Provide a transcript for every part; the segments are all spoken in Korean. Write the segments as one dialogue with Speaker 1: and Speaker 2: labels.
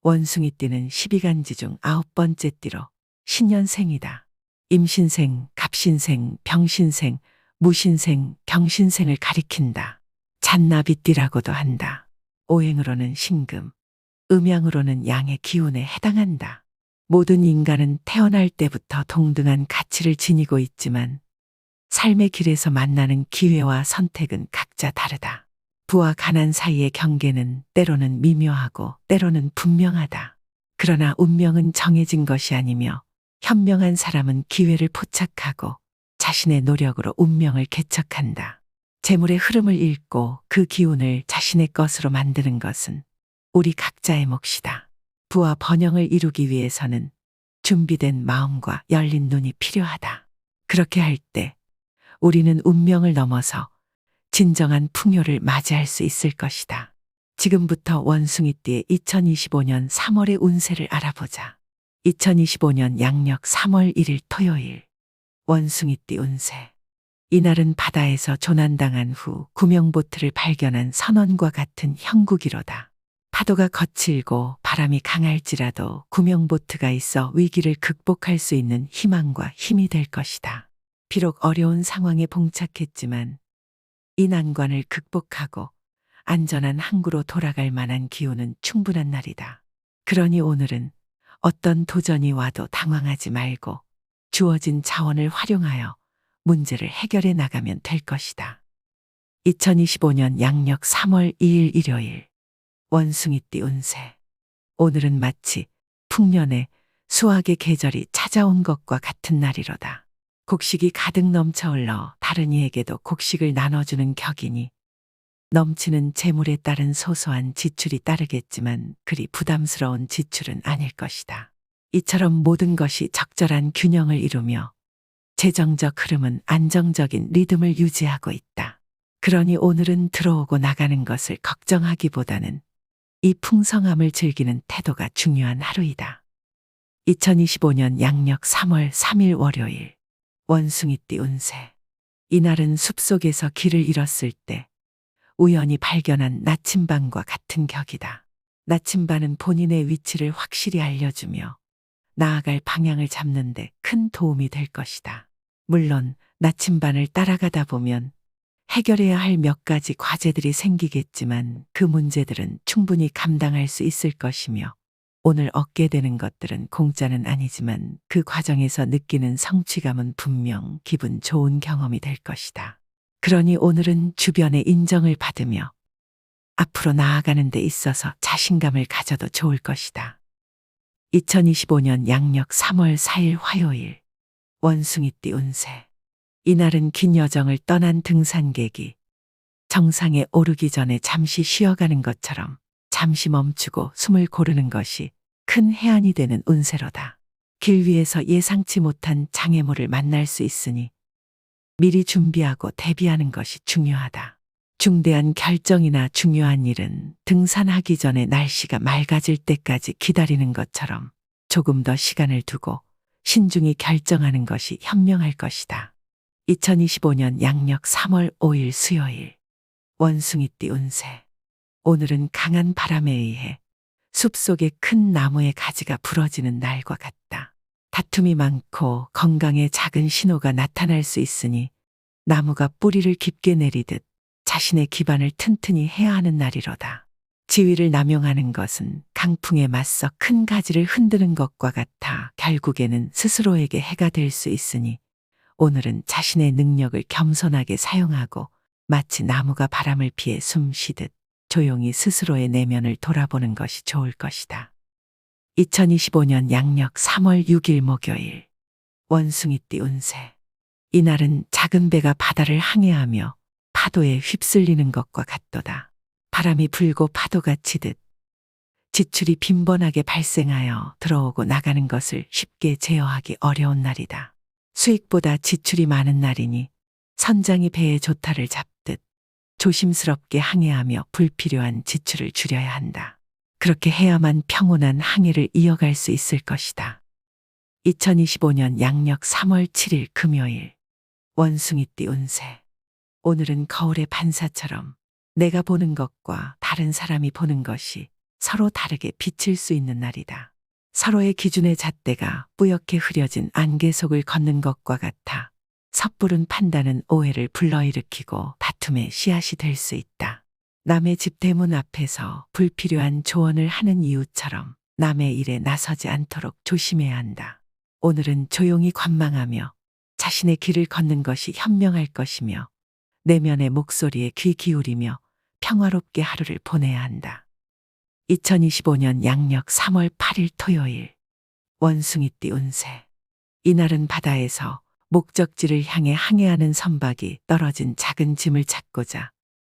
Speaker 1: 원숭이띠는 12간지 중 9번째 띠로 신년생이다. 임신생, 갑신생, 병신생, 무신생, 경신생을 가리킨다. 잔나비띠라고도 한다. 오행으로는 신금, 음양으로는 양의 기운에 해당한다. 모든 인간은 태어날 때부터 동등한 가치를 지니고 있지만 삶의 길에서 만나는 기회와 선택은 각자 다르다. 부와 가난 사이의 경계는 때로는 미묘하고 때로는 분명하다. 그러나 운명은 정해진 것이 아니며 현명한 사람은 기회를 포착하고 자신의 노력으로 운명을 개척한다. 재물의 흐름을 읽고 그 기운을 자신의 것으로 만드는 것은 우리 각자의 몫이다. 부와 번영을 이루기 위해서는 준비된 마음과 열린 눈이 필요하다. 그렇게 할 때 우리는 운명을 넘어서 진정한 풍요를 맞이할 수 있을 것이다. 지금부터 원숭이띠의 2025년 3월의 운세를 알아보자. 2025년 양력 3월 1일 토요일. 원숭이띠 운세. 이날은 바다에서 조난당한 후 구명보트를 발견한 선원과 같은 형국이로다. 파도가 거칠고 바람이 강할지라도 구명보트가 있어 위기를 극복할 수 있는 희망과 힘이 될 것이다. 비록 어려운 상황에 봉착했지만 이 난관을 극복하고 안전한 항구로 돌아갈 만한 기운은 충분한 날이다. 그러니 오늘은 어떤 도전이 와도 당황하지 말고 주어진 자원을 활용하여 문제를 해결해 나가면 될 것이다. 2025년 양력 3월 2일 일요일. 원숭이띠 운세. 오늘은 마치 풍년의 수확의 계절이 찾아온 것과 같은 날이로다. 곡식이 가득 넘쳐 흘러 다른 이에게도 곡식을 나눠주는 격이니 넘치는 재물에 따른 소소한 지출이 따르겠지만 그리 부담스러운 지출은 아닐 것이다. 이처럼 모든 것이 적절한 균형을 이루며 재정적 흐름은 안정적인 리듬을 유지하고 있다. 그러니 오늘은 들어오고 나가는 것을 걱정하기보다는 이 풍성함을 즐기는 태도가 중요한 하루이다. 2025년 양력 3월 3일 월요일. 원숭이띠 운세. 이날은 숲속에서 길을 잃었을 때 우연히 발견한 나침반과 같은 격이다. 나침반은 본인의 위치를 확실히 알려주며 나아갈 방향을 잡는 데 큰 도움이 될 것이다. 물론 나침반을 따라가다 보면 해결해야 할 몇 가지 과제들이 생기겠지만 그 문제들은 충분히 감당할 수 있을 것이며 오늘 얻게 되는 것들은 공짜는 아니지만 그 과정에서 느끼는 성취감은 분명 기분 좋은 경험이 될 것이다. 그러니 오늘은 주변의 인정을 받으며 앞으로 나아가는 데 있어서 자신감을 가져도 좋을 것이다. 2025년 양력 3월 4일 화요일. 원숭이띠 운세. 이날은 긴 여정을 떠난 등산객이 정상에 오르기 전에 잠시 쉬어가는 것처럼 잠시 멈추고 숨을 고르는 것이 큰 해안이 되는 운세로다. 길 위에서 예상치 못한 장애물을 만날 수 있으니 미리 준비하고 대비하는 것이 중요하다. 중대한 결정이나 중요한 일은 등산하기 전에 날씨가 맑아질 때까지 기다리는 것처럼 조금 더 시간을 두고 신중히 결정하는 것이 현명할 것이다. 2025년 양력 3월 5일 수요일. 원숭이띠 운세. 오늘은 강한 바람에 의해 숲속의 큰 나무의 가지가 부러지는 날과 같다. 다툼이 많고 건강에 작은 신호가 나타날 수 있으니 나무가 뿌리를 깊게 내리듯 자신의 기반을 튼튼히 해야 하는 날이로다. 지위를 남용하는 것은 강풍에 맞서 큰 가지를 흔드는 것과 같아 결국에는 스스로에게 해가 될 수 있으니 오늘은 자신의 능력을 겸손하게 사용하고 마치 나무가 바람을 피해 숨 쉬듯 조용히 스스로의 내면을 돌아보는 것이 좋을 것이다. 2025년 양력 3월 6일 목요일. 원숭이띠 운세. 이날은 작은 배가 바다를 항해하며 파도에 휩쓸리는 것과 같도다. 바람이 불고 파도가 치듯 지출이 빈번하게 발생하여 들어오고 나가는 것을 쉽게 제어하기 어려운 날이다. 수익보다 지출이 많은 날이니 선장이 배의 조타를 잡듯 조심스럽게 항해하며 불필요한 지출을 줄여야 한다. 그렇게 해야만 평온한 항해를 이어갈 수 있을 것이다. 2025년 양력 3월 7일 금요일. 원숭이띠 운세. 오늘은 거울의 반사처럼 내가 보는 것과 다른 사람이 보는 것이 서로 다르게 비칠 수 있는 날이다. 서로의 기준의 잣대가 뿌옇게 흐려진 안개 속을 걷는 것과 같아 섣부른 판단은 오해를 불러일으키고 다툼의 씨앗이 될 수 있다. 남의 집 대문 앞에서 불필요한 조언을 하는 이유처럼 남의 일에 나서지 않도록 조심해야 한다. 오늘은 조용히 관망하며 자신의 길을 걷는 것이 현명할 것이며 내면의 목소리에 귀 기울이며 평화롭게 하루를 보내야 한다. 2025년 양력 3월 8일 토요일 원숭이띠 운세. 이날은 바다에서 목적지를 향해 항해하는 선박이 떨어진 작은 짐을 찾고자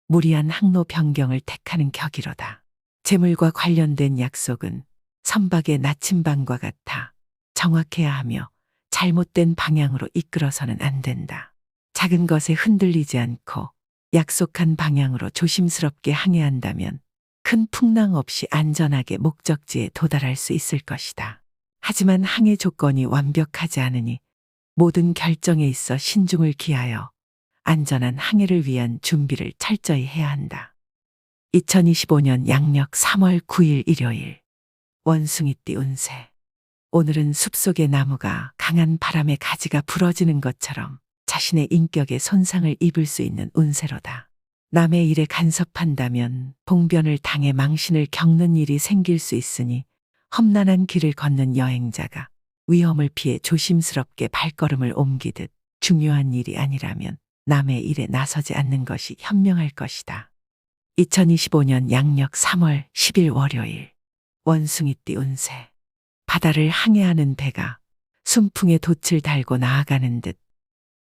Speaker 1: 무리한 항로 변경을 택하는 격이로다. 재물과 관련된 약속은 선박의 나침반과 같아 정확해야 하며 잘못된 방향으로 이끌어서는 안 된다. 작은 것에 흔들리지 않고 약속한 방향으로 조심스럽게 항해한다면 큰 풍랑 없이 안전하게 목적지에 도달할 수 있을 것이다. 하지만 항해 조건이 완벽하지 않으니 모든 결정에 있어 신중을 기하여 안전한 항해를 위한 준비를 철저히 해야 한다. 2025년 양력 3월 9일 일요일 원숭이띠 운세. 오늘은 숲속의 나무가 강한 바람에 가지가 부러지는 것처럼 자신의 인격에 손상을 입을 수 있는 운세로다. 남의 일에 간섭한다면 봉변을 당해 망신을 겪는 일이 생길 수 있으니 험난한 길을 걷는 여행자가 위험을 피해 조심스럽게 발걸음을 옮기듯 중요한 일이 아니라면 남의 일에 나서지 않는 것이 현명할 것이다. 2025년 양력 3월 10일 월요일 원숭이띠 운세. 바다를 항해하는 배가 순풍에 돛을 달고 나아가는 듯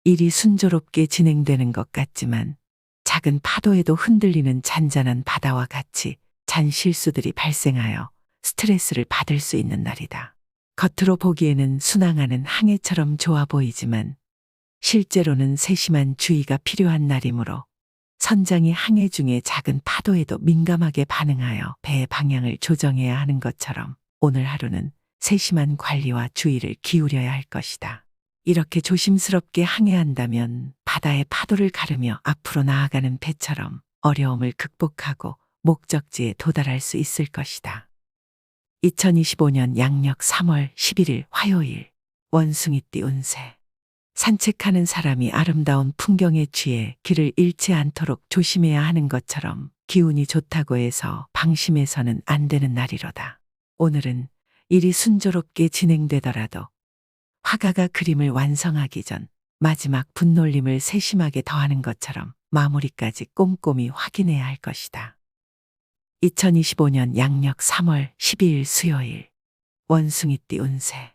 Speaker 1: 일이 순조롭게 진행되는 것 같지만 작은 파도에도 흔들리는 잔잔한 바다와 같이 잔 실수들이 발생하여 스트레스를 받을 수 있는 날이다. 겉으로 보기에는 순항하는 항해처럼 좋아 보이지만 실제로는 세심한 주의가 필요한 날이므로 선장이 항해 중에 작은 파도에도 민감하게 반응하여 배의 방향을 조정해야 하는 것처럼 오늘 하루는 세심한 관리와 주의를 기울여야 할 것이다. 이렇게 조심스럽게 항해한다면 바다의 파도를 가르며 앞으로 나아가는 배처럼 어려움을 극복하고 목적지에 도달할 수 있을 것이다. 2025년 양력 3월 11일 화요일 원숭이띠 운세. 산책하는 사람이 아름다운 풍경에 취해 길을 잃지 않도록 조심해야 하는 것처럼 기운이 좋다고 해서 방심해서는 안 되는 날이로다. 오늘은 일이 순조롭게 진행되더라도 화가가 그림을 완성하기 전 마지막 분놀림을 세심하게 더하는 것처럼 마무리까지 꼼꼼히 확인해야 할 것이다. 2025년 양력 3월 12일 수요일 원숭이띠 운세.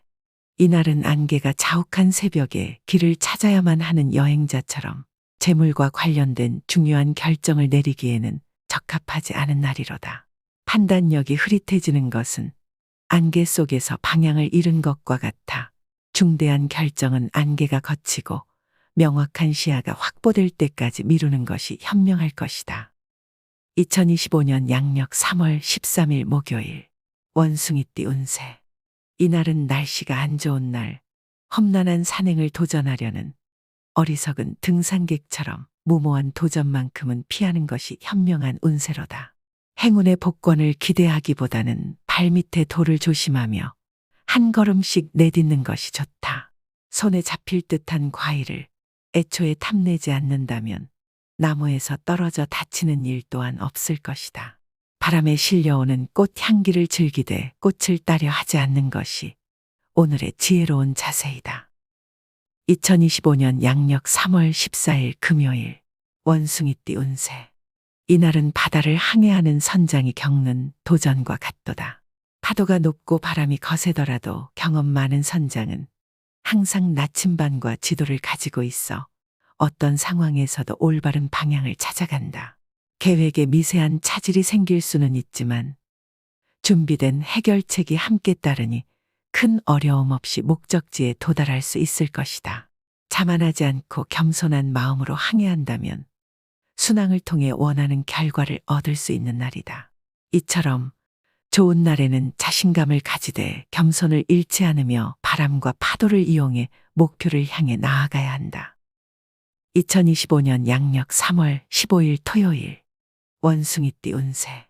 Speaker 1: 이날은 안개가 자욱한 새벽에 길을 찾아야만 하는 여행자처럼 재물과 관련된 중요한 결정을 내리기에는 적합하지 않은 날이로다. 판단력이 흐릿해지는 것은 안개 속에서 방향을 잃은 것과 같아 중대한 결정은 안개가 걷히고 명확한 시야가 확보될 때까지 미루는 것이 현명할 것이다. 2025년 양력 3월 13일 목요일 원숭이띠 운세. 이날은 날씨가 안 좋은 날, 험난한 산행을 도전하려는 어리석은 등산객처럼 무모한 도전만큼은 피하는 것이 현명한 운세로다. 행운의 복권을 기대하기보다는 발밑에 돌을 조심하며 한 걸음씩 내딛는 것이 좋다. 손에 잡힐 듯한 과일을 애초에 탐내지 않는다면 나무에서 떨어져 다치는 일 또한 없을 것이다. 바람에 실려오는 꽃 향기를 즐기되 꽃을 따려 하지 않는 것이 오늘의 지혜로운 자세이다. 2025년 양력 3월 14일 금요일 원숭이띠 운세. 이날은 바다를 항해하는 선장이 겪는 도전과 같도다. 파도가 높고 바람이 거세더라도 경험 많은 선장은 항상 나침반과 지도를 가지고 있어 어떤 상황에서도 올바른 방향을 찾아간다. 계획에 미세한 차질이 생길 수는 있지만 준비된 해결책이 함께 따르니 큰 어려움 없이 목적지에 도달할 수 있을 것이다. 자만하지 않고 겸손한 마음으로 항해한다면 순항을 통해 원하는 결과를 얻을 수 있는 날이다. 이처럼 좋은 날에는 자신감을 가지되 겸손을 잃지 않으며 바람과 파도를 이용해 목표를 향해 나아가야 한다. 2025년 양력 3월 15일 토요일 원숭이띠 운세.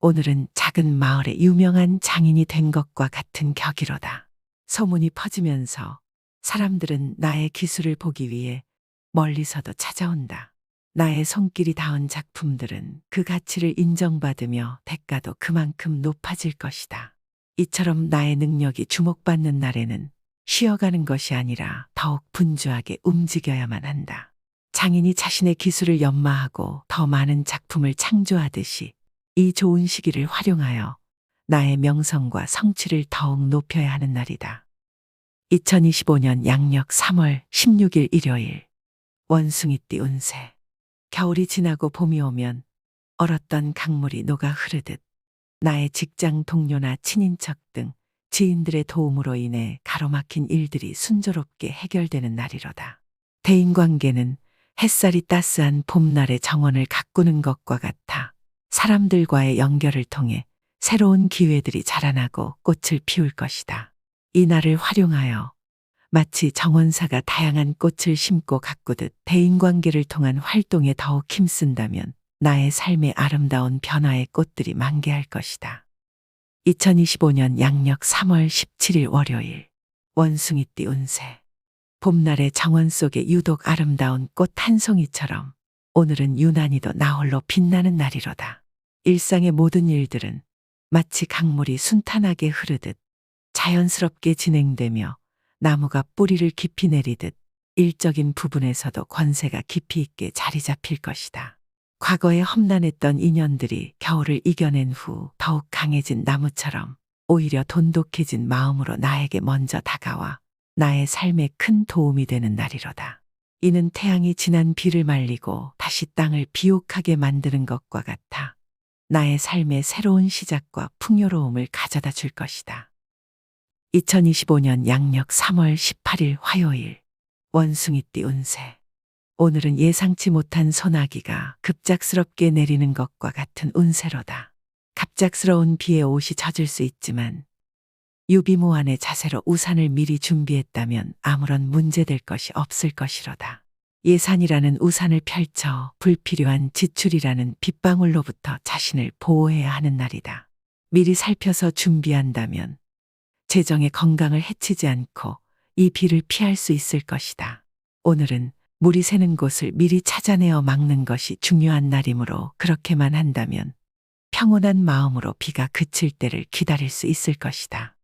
Speaker 1: 오늘은 작은 마을의 유명한 장인이 된 것과 같은 격이로다. 소문이 퍼지면서 사람들은 나의 기술을 보기 위해 멀리서도 찾아온다. 나의 손길이 닿은 작품들은 그 가치를 인정받으며 대가도 그만큼 높아질 것이다. 이처럼 나의 능력이 주목받는 날에는 쉬어가는 것이 아니라 더욱 분주하게 움직여야만 한다. 장인이 자신의 기술을 연마하고 더 많은 작품을 창조하듯이 이 좋은 시기를 활용하여 나의 명성과 성취를 더욱 높여야 하는 날이다. 2025년 양력 3월 16일 일요일. 원숭이띠 운세. 겨울이 지나고 봄이 오면 얼었던 강물이 녹아 흐르듯 나의 직장 동료나 친인척 등 지인들의 도움으로 인해 가로막힌 일들이 순조롭게 해결되는 날이로다. 대인관계는 햇살이 따스한 봄날의 정원을 가꾸는 것과 같아 사람들과의 연결을 통해 새로운 기회들이 자라나고 꽃을 피울 것이다. 이 날을 활용하여 마치 정원사가 다양한 꽃을 심고 가꾸듯 대인관계를 통한 활동에 더욱 힘쓴다면 나의 삶의 아름다운 변화의 꽃들이 만개할 것이다. 2025년 양력 3월 17일 월요일. 원숭이띠 운세. 봄날의 정원 속에 유독 아름다운 꽃 한 송이처럼 오늘은 유난히도 나홀로 빛나는 날이로다. 일상의 모든 일들은 마치 강물이 순탄하게 흐르듯 자연스럽게 진행되며 나무가 뿌리를 깊이 내리듯 일적인 부분에서도 권세가 깊이 있게 자리 잡힐 것이다. 과거에 험난했던 인연들이 겨울을 이겨낸 후 더욱 강해진 나무처럼 오히려 돈독해진 마음으로 나에게 먼저 다가와 나의 삶에 큰 도움이 되는 날이로다. 이는 태양이 지난 비를 말리고 다시 땅을 비옥하게 만드는 것과 같아 나의 삶의 새로운 시작과 풍요로움을 가져다 줄 것이다. 2025년 양력 3월 18일 화요일. 원숭이띠 운세. 오늘은 예상치 못한 소나기가 급작스럽게 내리는 것과 같은 운세로다. 갑작스러운 비에 옷이 젖을 수 있지만 유비무환의 자세로 우산을 미리 준비했다면 아무런 문제될 것이 없을 것이로다. 예산이라는 우산을 펼쳐 불필요한 지출이라는 빗방울로부터 자신을 보호해야 하는 날이다. 미리 살펴서 준비한다면 재정의 건강을 해치지 않고 이 비를 피할 수 있을 것이다. 오늘은 물이 새는 곳을 미리 찾아내어 막는 것이 중요한 날이므로 그렇게만 한다면 평온한 마음으로 비가 그칠 때를 기다릴 수 있을 것이다.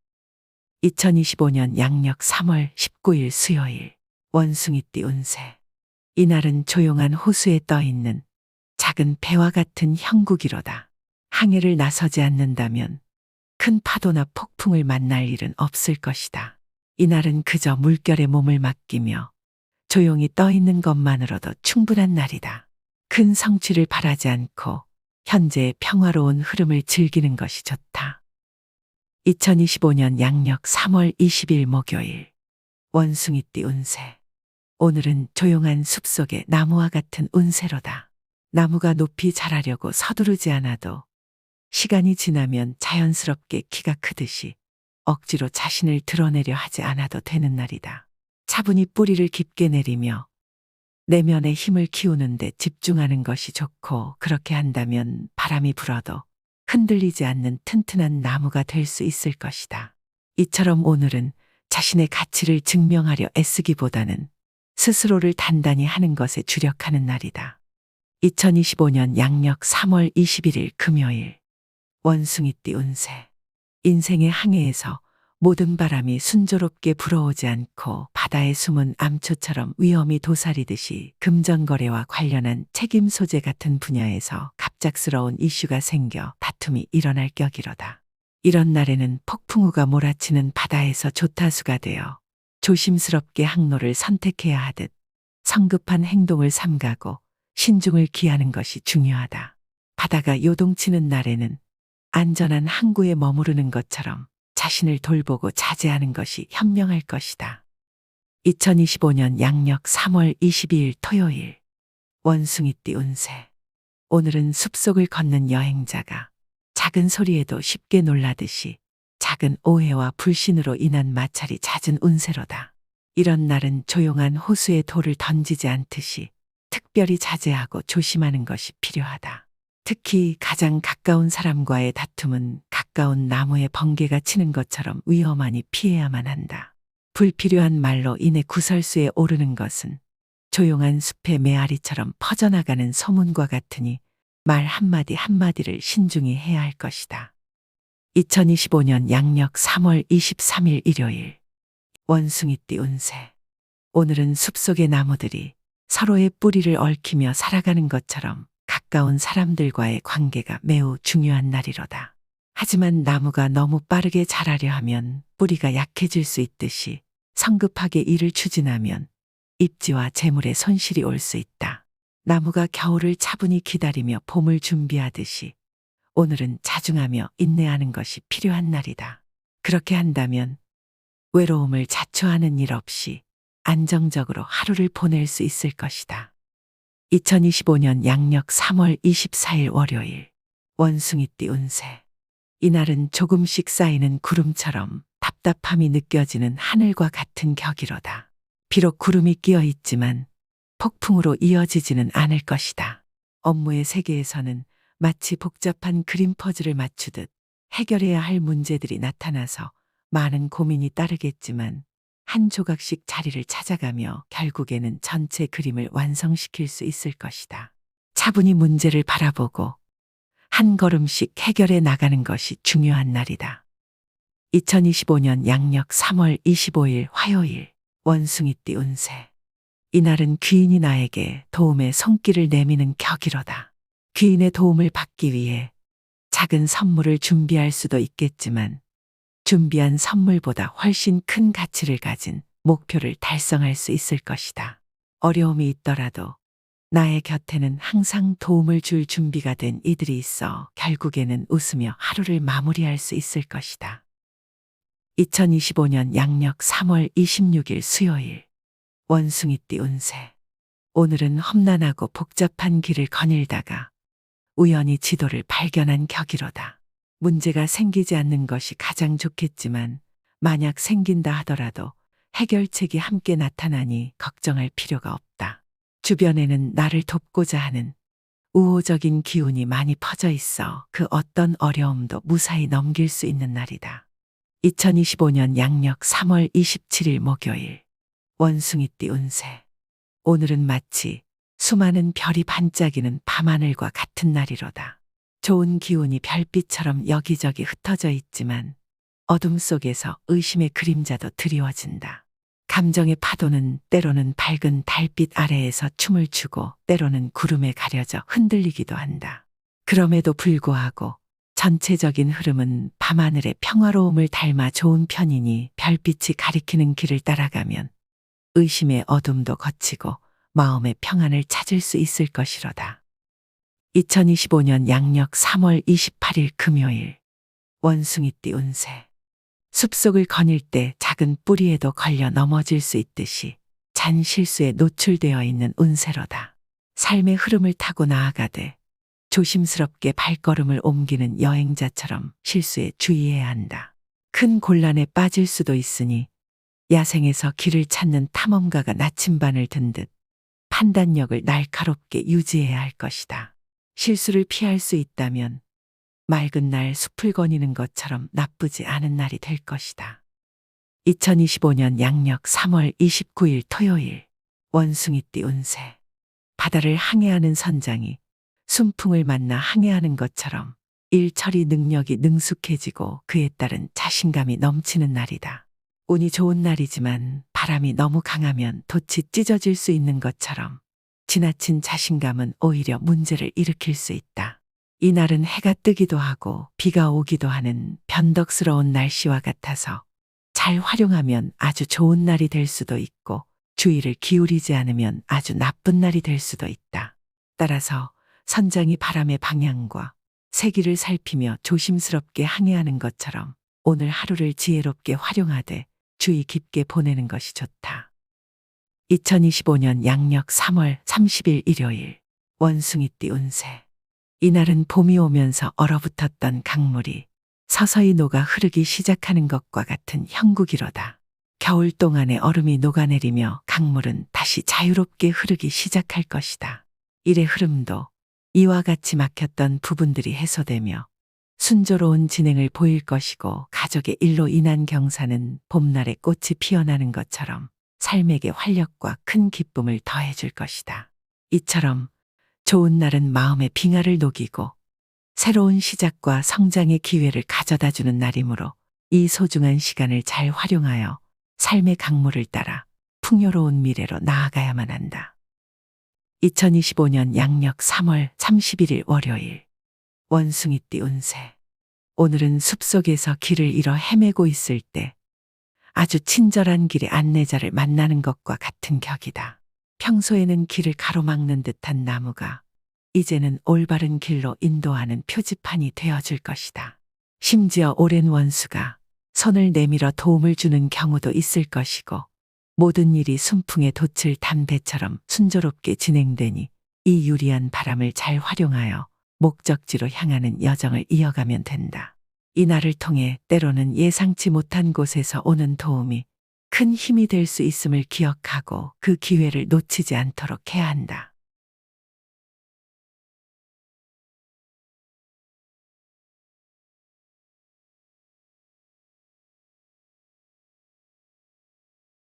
Speaker 1: 2025년 양력 3월 19일 수요일. 원숭이띠 운세. 이날은 조용한 호수에 떠있는 작은 배와 같은 형국이로다. 항해를 나서지 않는다면 큰 파도나 폭풍을 만날 일은 없을 것이다. 이날은 그저 물결에 몸을 맡기며 조용히 떠있는 것만으로도 충분한 날이다. 큰 성취를 바라지 않고 현재의 평화로운 흐름을 즐기는 것이 좋다. 2025년 양력 3월 20일 목요일. 원숭이띠 운세. 오늘은 조용한 숲속의 나무와 같은 운세로다. 나무가 높이 자라려고 서두르지 않아도 시간이 지나면 자연스럽게 키가 크듯이 억지로 자신을 드러내려 하지 않아도 되는 날이다. 차분히 뿌리를 깊게 내리며 내면의 힘을 키우는 데 집중하는 것이 좋고, 그렇게 한다면 바람이 불어도 흔들리지 않는 튼튼한 나무가 될 수 있을 것이다. 이처럼 오늘은 자신의 가치를 증명하려 애쓰기보다는 스스로를 단단히 하는 것에 주력하는 날이다. 2025년 양력 3월 21일 금요일. 원숭이띠 운세. 인생의 항해에서 모든 바람이 순조롭게 불어오지 않고 바다의 숨은 암초처럼 위험이 도사리듯이 금전거래와 관련한 책임 소재 같은 분야에서 갑작스러운 이슈가 생겨 다툼이 일어날 격이로다. 이런 날에는 폭풍우가 몰아치는 바다에서 조타수가 되어 조심스럽게 항로를 선택해야 하듯 성급한 행동을 삼가고 신중을 기하는 것이 중요하다. 바다가 요동치는 날에는 안전한 항구에 머무르는 것처럼 자신을 돌보고 자제하는 것이 현명할 것이다. 2025년 양력 3월 22일 토요일. 원숭이띠 운세. 오늘은 숲속을 걷는 여행자가 작은 소리에도 쉽게 놀라듯이 작은 오해와 불신으로 인한 마찰이 잦은 운세로다. 이런 날은 조용한 호수에 돌을 던지지 않듯이 특별히 자제하고 조심하는 것이 필요하다. 특히 가장 가까운 사람과의 다툼은 가까운 나무에 번개가 치는 것처럼 위험하니 피해야만 한다. 불필요한 말로 인해 구설수에 오르는 것은 조용한 숲의 메아리처럼 퍼져나가는 소문과 같으니 말 한마디 한마디를 신중히 해야 할 것이다. 2025년 양력 3월 23일 일요일. 원숭이띠 운세. 오늘은 숲속의 나무들이 서로의 뿌리를 얽히며 살아가는 것처럼 가까운 사람들과의 관계가 매우 중요한 날이로다. 하지만 나무가 너무 빠르게 자라려 하면 뿌리가 약해질 수 있듯이 성급하게 일을 추진하면 입지와 재물에 손실이 올 수 있다. 나무가 겨울을 차분히 기다리며 봄을 준비하듯이 오늘은 자중하며 인내하는 것이 필요한 날이다. 그렇게 한다면 외로움을 자초하는 일 없이 안정적으로 하루를 보낼 수 있을 것이다. 2025년 양력 3월 24일 월요일. 원숭이띠 운세. 이날은 조금씩 쌓이는 구름처럼 답답함이 느껴지는 하늘과 같은 격이로다. 비록 구름이 끼어 있지만 폭풍으로 이어지지는 않을 것이다. 업무의 세계에서는 마치 복잡한 그림 퍼즐을 맞추듯 해결해야 할 문제들이 나타나서 많은 고민이 따르겠지만 한 조각씩 자리를 찾아가며 결국에는 전체 그림을 완성시킬 수 있을 것이다. 차분히 문제를 바라보고 한 걸음씩 해결해 나가는 것이 중요한 날이다. 2025년 양력 3월 25일 화요일. 원숭이띠 운세. 이날은 귀인이 나에게 도움의 손길을 내미는 격이로다. 귀인의 도움을 받기 위해 작은 선물을 준비할 수도 있겠지만 준비한 선물보다 훨씬 큰 가치를 가진 목표를 달성할 수 있을 것이다. 어려움이 있더라도 나의 곁에는 항상 도움을 줄 준비가 된 이들이 있어 결국에는 웃으며 하루를 마무리할 수 있을 것이다. 2025년 양력 3월 26일 수요일. 원숭이띠 운세. 오늘은 험난하고 복잡한 길을 거닐다가 우연히 지도를 발견한 격이로다. 문제가 생기지 않는 것이 가장 좋겠지만 만약 생긴다 하더라도 해결책이 함께 나타나니 걱정할 필요가 없다. 주변에는 나를 돕고자 하는 우호적인 기운이 많이 퍼져 있어 그 어떤 어려움도 무사히 넘길 수 있는 날이다. 2025년 양력 3월 27일 목요일. 원숭이띠 운세. 오늘은 마치 수많은 별이 반짝이는 밤하늘과 같은 날이로다. 좋은 기운이 별빛처럼 여기저기 흩어져 있지만 어둠 속에서 의심의 그림자도 드리워진다. 감정의 파도는 때로는 밝은 달빛 아래에서 춤을 추고 때로는 구름에 가려져 흔들리기도 한다. 그럼에도 불구하고 전체적인 흐름은 밤하늘의 평화로움을 닮아 좋은 편이니 별빛이 가리키는 길을 따라가면 의심의 어둠도 거치고 마음의 평안을 찾을 수 있을 것이로다. 2025년 양력 3월 28일 금요일. 원숭이띠 운세. 숲속을 거닐 때 작은 뿌리에도 걸려 넘어질 수 있듯이 잔 실수에 노출되어 있는 운세로다. 삶의 흐름을 타고 나아가되 조심스럽게 발걸음을 옮기는 여행자처럼 실수에 주의해야 한다. 큰 곤란에 빠질 수도 있으니 야생에서 길을 찾는 탐험가가 나침반을 든 듯 판단력을 날카롭게 유지해야 할 것이다. 실수를 피할 수 있다면 맑은 날 숲을 거니는 것처럼 나쁘지 않은 날이 될 것이다. 2025년 양력 3월 29일 토요일. 원숭이띠 운세. 바다를 항해하는 선장이 순풍을 만나 항해하는 것처럼 일 처리 능력이 능숙해지고 그에 따른 자신감이 넘치는 날이다. 운이 좋은 날이지만 바람이 너무 강하면 돛이 찢어질 수 있는 것처럼 지나친 자신감은 오히려 문제를 일으킬 수 있다. 이 날은 해가 뜨기도 하고 비가 오기도 하는 변덕스러운 날씨와 같아서 잘 활용하면 아주 좋은 날이 될 수도 있고 주의를 기울이지 않으면 아주 나쁜 날이 될 수도 있다. 따라서 선장이 바람의 방향과 세기를 살피며 조심스럽게 항해하는 것처럼 오늘 하루를 지혜롭게 활용하되 주의 깊게 보내는 것이 좋다. 2025년 양력 3월 30일 일요일. 원숭이띠 운세. 이날은 봄이 오면서 얼어붙었던 강물이 서서히 녹아 흐르기 시작하는 것과 같은 형국이로다. 겨울 동안의 얼음이 녹아내리며 강물은 다시 자유롭게 흐르기 시작할 것이다. 일의 흐름도 이와 같이 막혔던 부분들이 해소되며 순조로운 진행을 보일 것이고 가족의 일로 인한 경사는 봄날에 꽃이 피어나는 것처럼 삶에게 활력과 큰 기쁨을 더해줄 것이다. 이처럼 좋은 날은 마음의 빙하를 녹이고 새로운 시작과 성장의 기회를 가져다주는 날이므로 이 소중한 시간을 잘 활용하여 삶의 강물을 따라 풍요로운 미래로 나아가야만 한다. 2025년 양력 3월 31일 월요일 원숭이띠 운세. 오늘은 숲속에서 길을 잃어 헤매고 있을 때 아주 친절한 길의 안내자를 만나는 것과 같은 격이다. 평소에는 길을 가로막는 듯한 나무가 이제는 올바른 길로 인도하는 표지판이 되어줄 것이다. 심지어 오랜 원수가 손을 내밀어 도움을 주는 경우도 있을 것이고 모든 일이 순풍에 돛을 단 배처럼 순조롭게 진행되니 이 유리한 바람을 잘 활용하여 목적지로 향하는 여정을 이어가면 된다. 이 날을 통해 때로는 예상치 못한 곳에서 오는 도움이 큰 힘이 될 수 있음을 기억하고 그 기회를 놓치지 않도록 해야 한다.